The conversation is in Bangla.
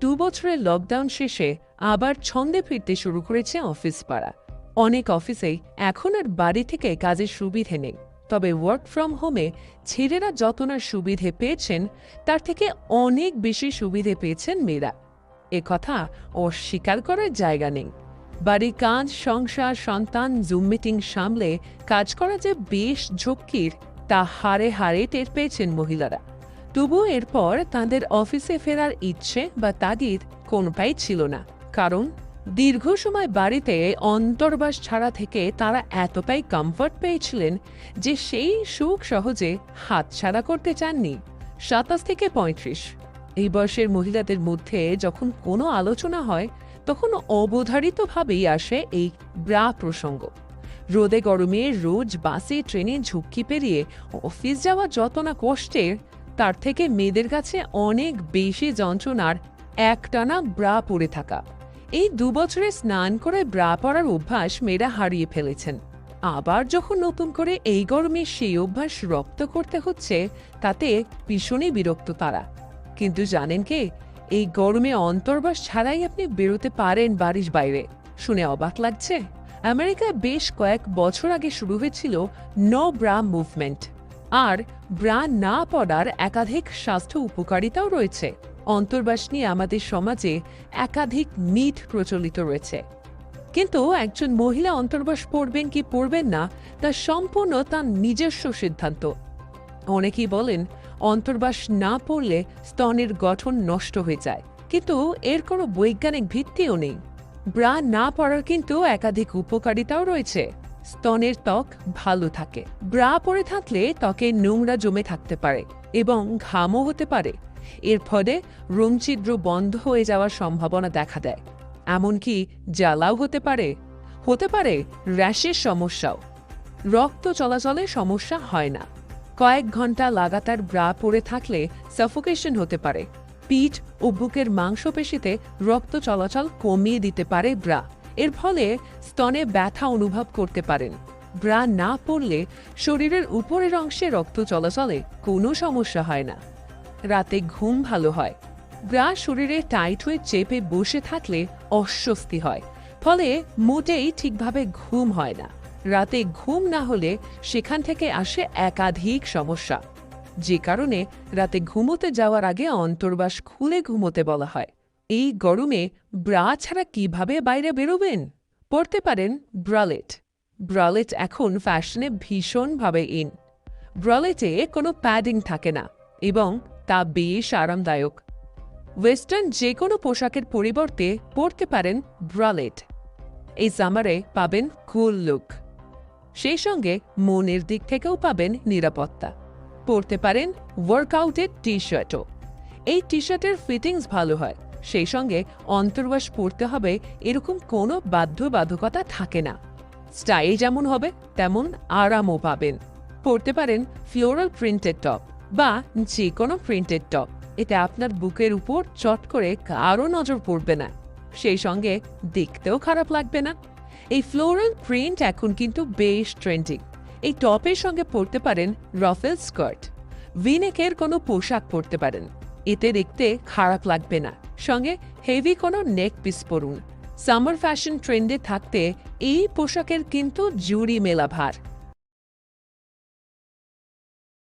2 বছরের লকডাউন শেষে আবার ছন্দে ফিরতে শুরু করেছে অফিস পাড়া। অনেক অফিসেই এখন আর বাড়ি থেকে কাজের সুবিধে নেই, তবে ওয়ার্ক ফ্রম হোমে ছেলেরা যত না সুবিধে পেয়েছেন তার থেকে অনেক বেশি সুবিধে পেয়েছেন মেয়েরা। কথা অস্বীকার করার জায়গা নেই। বাড়ির কাজ, সংসার, সন্তান, জুম মিটিং সামলে কাজ করা যে বেশ ঝক্কির তা হারে হারে টের পেয়েছেন মহিলারা। তবুও এরপর তাদের অফিসে ফেরার ইচ্ছে বা তাগিদ কোনোটাই ছিল না, কারণ দীর্ঘ সময় বাড়িতে অন্তর্বাস ছাড়া থেকে তারা এতটাই কমফর্ট পেয়েছিলেন যে সেই সুখ সহজে হাতছাড়া করতে চাননি। 27 থেকে 35 এই বয়সের মহিলাদের মধ্যে যখন কোনো আলোচনা হয় তখন অবধারিতভাবেই আসে এই ব্রা প্রসঙ্গ। রোদে গরমে রোজ বাসে ট্রেনে ঝুঁকি পেরিয়ে অফিস যাওয়া যত না কষ্টের, তার থেকে মেয়েদের কাছে অনেক বেশি যন্ত্রণার একটানা ব্রা পরে থাকা। এই 2 বছরে স্নান করে ব্রা পরার অভ্যাস মেয়েরা হারিয়ে ফেলেছেন। আবার যখন নতুন করে এই গরমে সেই অভ্যাস রপ্ত করতে হচ্ছে, তাতে ভীষণই বিরক্ত তারা। কিন্তু জানেন কি, এই গরমে অন্তর্বাস ছাড়াই আপনি বেরোতে পারেন বাড়ির বাইরে। শুনে অবাক লাগছে? আমেরিকায় বেশ কয়েক বছর আগে শুরু হয়েছিল নো ব্রা মুভমেন্ট। আর ব্রা না পরার একাধিক স্বাস্থ্য উপকারিতাও রয়েছে। অন্তর্বাস নিয়ে আমাদের সমাজে একাধিক মিথ প্রচলিত রয়েছে, কিন্তু একজন মহিলা অন্তর্বাস পরবেন কি পরবেন না তা সম্পূর্ণ তার নিজস্ব সিদ্ধান্ত। অনেকেই বলেন অন্তর্বাস না পরলে স্তনের গঠন নষ্ট হয়ে যায়, কিন্তু এর কোনো বৈজ্ঞানিক ভিত্তিও নেই। ব্রা না পরার কিন্তু একাধিক উপকারিতাও রয়েছে। স্তনের ত্বক ভালো থাকে। ব্রা পরে থাকলে ত্বকে নোংরা জমে থাকতে পারে এবং ঘামও হতে পারে। এর ফলে রোমছিদ্র বন্ধ হয়ে যাওয়ার সম্ভাবনা দেখা দেয়। এমনকি জ্বালাও হতে পারে র্যাশের সমস্যাও। রক্ত চলাচলে সমস্যা হয় না। কয়েক ঘন্টা লাগাতার ব্রা পরে থাকলে সাফোকেশন হতে পারে। পিঠ ও বুকের মাংসপেশিতে রক্ত চলাচল কমিয়ে দিতে পারে ব্রা। এর ফলে স্তনে ব্যথা অনুভব করতে পারেন। ব্রা না পরলে শরীরের উপরের অংশে রক্ত চলাচলে কোনো সমস্যা হয় না। রাতে ঘুম ভালো হয়। ব্রা শরীরে টাইট হয়ে চেপে বসে থাকলে অস্বস্তি হয়, ফলে মোটেই ঠিকভাবে ঘুম হয় না। রাতে ঘুম না হলে সেখান থেকে আসে একাধিক সমস্যা, যে কারণে রাতে ঘুমোতে যাওয়ার আগে অন্তর্বাস খুলে ঘুমোতে বলা হয়। এই গরমে ব্রা ছাড়া কিভাবে বাইরে বেরোবেন? পরতে পারেন ব্রালেট। ব্রালেট এখন ফ্যাশনে ভীষণভাবে ইন। ব্রালেটে কোনো প্যাডিং থাকে না এবং তা বেশ আরামদায়ক। ওয়েস্টার্ন যে কোনো পোশাকের পরিবর্তে পরতে পারেন ব্রালেট। এই সামারে পাবেন কুল লুক, সেই সঙ্গে মনের দিক থেকেও পাবেন নিরাপত্তা। পরতে পারেন ওয়ার্কআউটের টি শার্টও। এই টি শার্টের ফিটিংস ভালো হয়, সেই সঙ্গে অন্তর্বাস পরতে হবে এরকম কোনো বাধ্যবাধকতা থাকে না। স্টাইল যেমন হবে তেমন আরামও পাবেন। পরতে পারেন ফ্লোরাল প্রিন্টেড টপ বা যে কোনো প্রিন্টেড টপ। এতে আপনার বুকের উপর চট করে কারো নজর পড়বে না, সেই সঙ্গে দেখতেও খারাপ লাগবে না। এই ফ্লোরাল প্রিন্ট এখন কিন্তু বেশ ট্রেন্ডিং। এই টপের সঙ্গে পরতে পারেন রফেল স্কার্ট। ভিনেকের কোনো পোশাক পরতে পারেন, এতে দেখতে খারাপ লাগবে না। সঙ্গে হেভি কোনো নেক পিস পরুন। সামার ফ্যাশন ট্রেন্ডে থাকতে এই পোশাকের কিন্তু জুড়ি মেলা ভার।